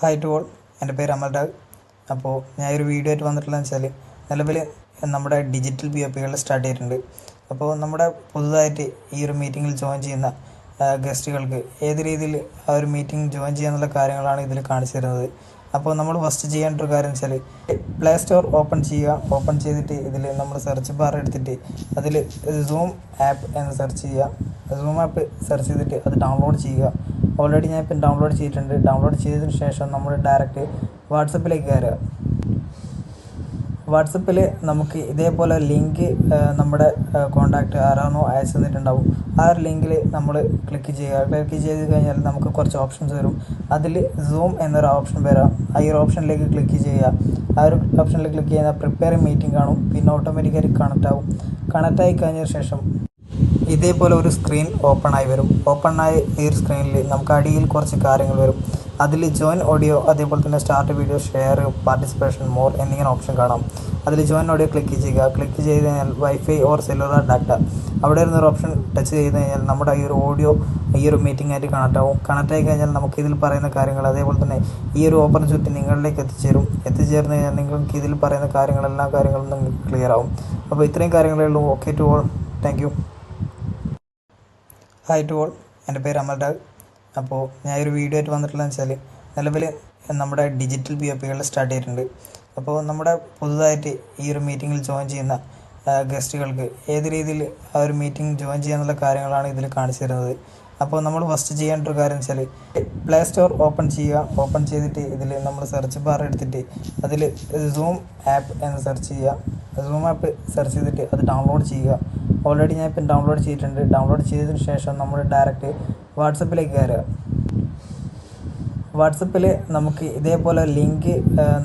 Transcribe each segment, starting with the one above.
Hi to all, എൻ്റെ പേര് അമൽ രാഗ്. അപ്പോൾ ഞാൻ ഒരു വീഡിയോ ആയിട്ട് വന്നിട്ടുള്ളതെന്ന് വെച്ചാൽ നിലവിൽ നമ്മുടെ ഡിജിറ്റൽ POPകൾ സ്റ്റാർട്ട് ചെയ്തിട്ടുണ്ട്. അപ്പോൾ നമ്മുടെ പുതുതായിട്ട് ഈ ഒരു മീറ്റിങ്ങിൽ ജോയിൻ ചെയ്യുന്ന ഗസ്റ്റുകൾക്ക് ഏത് രീതിയിൽ ആ ഒരു മീറ്റിംഗ് ജോയിൻ ചെയ്യാനുള്ള കാര്യങ്ങളാണ് ഇതിൽ കാണിച്ചു തരുന്നത്. അപ്പോൾ നമ്മൾ ഫസ്റ്റ് ചെയ്യേണ്ട ഒരു കാര്യം വെച്ചാൽ പ്ലേ സ്റ്റോർ ഓപ്പൺ ചെയ്യുക. ഓപ്പൺ ചെയ്തിട്ട് ഇതിൽ നമ്മൾ സെർച്ച് ബാർ എടുത്തിട്ട് അതിൽ സൂം ആപ്പ് എന്ന് സെർച്ച് ചെയ്യുക. സൂം ആപ്പ് സെർച്ച് ചെയ്തിട്ട് അത് ഡൗൺലോഡ് ചെയ്യുക. ഓൾറെഡി ഞാൻ ഇപ്പം ഡൗൺലോഡ് ചെയ്തിട്ടുണ്ട്. ഡൗൺലോഡ് ചെയ്തതിന് ശേഷം നമ്മൾ ഡയറക്റ്റ് വാട്സപ്പിലേക്ക് കയറുക. വാട്സപ്പിൽ നമുക്ക് ഇതേപോലെ ലിങ്ക് നമ്മുടെ കോൺടാക്റ്റ് ആരാണോ അയച്ചു തന്നിട്ടുണ്ടാവും ആ ഒരു ലിങ്കിൽ നമ്മൾ ക്ലിക്ക് ചെയ്യുക. ക്ലിക്ക് ചെയ്ത് കഴിഞ്ഞാൽ നമുക്ക് കുറച്ച് ഓപ്ഷൻസ് വരും. അതിൽ സൂം എന്നൊരു ഓപ്ഷൻ വരാം. ആ ഒരു ഓപ്ഷനിലേക്ക് ക്ലിക്ക് ചെയ്യുക. ആ ഒരു ഓപ്ഷനിൽ ക്ലിക്ക് ചെയ്യുന്ന പ്രിപ്പയർ മീറ്റിംഗ് കാണും. പിന്നെ ഓട്ടോമാറ്റിക്കായി കണക്റ്റ് ആവും. കണക്റ്റ് ആയി കഴിഞ്ഞ ശേഷം ഇതേപോലെ ഒരു സ്ക്രീൻ ഓപ്പൺ ആയി വരും. ഓപ്പൺ ആയ ഈ ഒരു സ്ക്രീനിൽ നമുക്ക് അടിയിൽ കുറച്ച് കാര്യങ്ങൾ വരും. അതിൽ ജോയിൻ ഓഡിയോ, അതേപോലെ തന്നെ start video, share, participation, more എന്നിങ്ങനെ ഓപ്ഷൻ കാണാം. അതിൽ ജോയിൻ ഓഡിയോ ക്ലിക്ക് ചെയ്യുക. ക്ലിക്ക് ചെയ്ത് കഴിഞ്ഞാൽ വൈഫൈ ഓർ സെല്ലുലാർ ഡാറ്റ അവിടെ വരുന്നൊരു ഓപ്ഷൻ ടച്ച് ചെയ്ത് കഴിഞ്ഞാൽ നമ്മുടെ ഈ ഒരു ഓഡിയോ ഈ ഒരു മീറ്റിംഗ് ആയിട്ട് കണക്റ്റ് ആവും. കണക്റ്റ് ആയി കഴിഞ്ഞാൽ നമുക്ക് ഇതിൽ പറയുന്ന കാര്യങ്ങൾ, അതേപോലെ തന്നെ ഈ ഒരു ഓപ്പർച്യൂണിറ്റി നിങ്ങളിലേക്ക് എത്തിച്ചേർന്ന് കഴിഞ്ഞാൽ നിങ്ങൾക്ക് ഇതിൽ പറയുന്ന എല്ലാ കാര്യങ്ങളും നിങ്ങൾക്ക് ക്ലിയർ ആവും. അപ്പോൾ ഇത്രയും കാര്യങ്ങളേ ഉള്ളൂ. Okay to all, thank you. Hi to all, എൻ്റെ പേര് അമൽ രാഗ്. അപ്പോൾ ഞാൻ ഒരു വീഡിയോ ആയിട്ട് വന്നിട്ടുള്ളതെന്ന് വെച്ചാൽ നിലവിൽ നമ്മുടെ ഡിജിറ്റൽ POPകൾ സ്റ്റാർട്ട് ചെയ്തിട്ടുണ്ട്. അപ്പോൾ നമ്മുടെ പുതുതായിട്ട് ഈ ഒരു മീറ്റിങ്ങിൽ ജോയിൻ ചെയ്യുന്ന ഗസ്റ്റുകൾക്ക് ഏത് രീതിയിൽ ആ ഒരു മീറ്റിംഗ് ജോയിൻ ചെയ്യാനുള്ള കാര്യങ്ങളാണ് ഇതിൽ കാണിച്ചു തരുന്നത്. അപ്പോൾ നമ്മൾ ഫസ്റ്റ് ചെയ്യേണ്ട ഒരു കാര്യം വെച്ചാൽ പ്ലേ സ്റ്റോർ ഓപ്പൺ ചെയ്യുക. ഓപ്പൺ ചെയ്തിട്ട് ഇതിൽ നമ്മൾ സെർച്ച് ബാർ എടുത്തിട്ട് അതിൽ സൂം ആപ്പ് എന്ന് സെർച്ച് ചെയ്യുക. സൂം ആപ്പ് സെർച്ച് ചെയ്തിട്ട് അത് ഡൗൺലോഡ് ചെയ്യുക. ഓൾറെഡി ഞാൻ ഇപ്പം ഡൗൺലോഡ് ചെയ്തിട്ടുണ്ട്. ഡൗൺലോഡ് ചെയ്തതിന് ശേഷം നമ്മൾ ഡയറക്റ്റ് വാട്സപ്പിലേക്ക് കയറുക. വാട്സപ്പിൽ നമുക്ക് ഇതേപോലെ ലിങ്ക്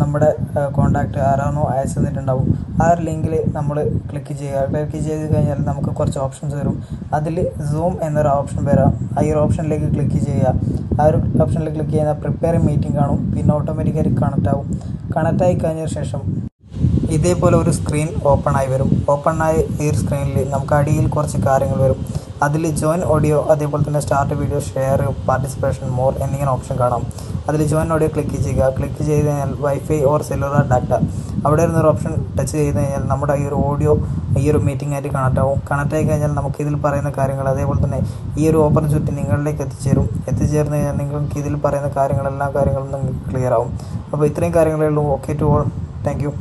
നമ്മുടെ കോൺടാക്റ്റ് ആരാണോ അയച്ചു തന്നിട്ടുണ്ടാവും ആ ഒരു ലിങ്കിൽ നമ്മൾ ക്ലിക്ക് ചെയ്യുക. ക്ലിക്ക് ചെയ്ത് കഴിഞ്ഞാൽ നമുക്ക് കുറച്ച് ഓപ്ഷൻസ് വരും. അതിൽ സൂം എന്നൊരു ഓപ്ഷൻ വരാം. ആ ഒരു ഓപ്ഷനിലേക്ക് ക്ലിക്ക് ചെയ്യുക. ആ ഒരു ഓപ്ഷനിൽ ക്ലിക്ക് ചെയ്യുന്ന പ്രിപ്പയർ മീറ്റിംഗ് കാണും. പിന്നെ ഓട്ടോമാറ്റിക്കായി കണക്റ്റ് ആവും. കണക്റ്റ് ആയി കഴിഞ്ഞ ശേഷം ഇതേപോലെ ഒരു സ്ക്രീൻ ഓപ്പൺ ആയി വരും. ഓപ്പൺ ആയ ഈ ഒരു സ്ക്രീനിൽ നമുക്ക് അടിയിൽ കുറച്ച് കാര്യങ്ങൾ വരും. അതിൽ ജോയിൻ ഓഡിയോ, അതേപോലെ തന്നെ start video, share, participation, more എന്നിങ്ങനെ ഓപ്ഷൻ കാണാം. അതിൽ ജോയിൻ ഓഡിയോ ക്ലിക്ക് ചെയ്യുക. ക്ലിക്ക് ചെയ്ത് കഴിഞ്ഞാൽ വൈഫൈ ഓർ സെല്ലുലാർ ഡാറ്റ അവിടെ വരുന്നൊരു ഓപ്ഷൻ ടച്ച് ചെയ്ത് കഴിഞ്ഞാൽ നമ്മുടെ ഈ ഒരു ഓഡിയോ ഈ ഒരു മീറ്റിംഗ് ആയിട്ട് കണക്റ്റ് ആവും. കണക്റ്റ് ആയി കഴിഞ്ഞാൽ നമുക്ക് ഇതിൽ പറയുന്ന കാര്യങ്ങൾ, അതേപോലെ തന്നെ ഈ ഒരു ഓപ്പർച്യൂണിറ്റി നിങ്ങളിലേക്ക് എത്തിച്ചേർന്ന് കഴിഞ്ഞാൽ നിങ്ങൾക്ക് ഇതിൽ പറയുന്ന എല്ലാ കാര്യങ്ങളും നിങ്ങൾക്ക് ക്ലിയർ ആവും. അപ്പോൾ ഇത്രയും കാര്യങ്ങളേ ഉള്ളൂ. Okay to all, thank U.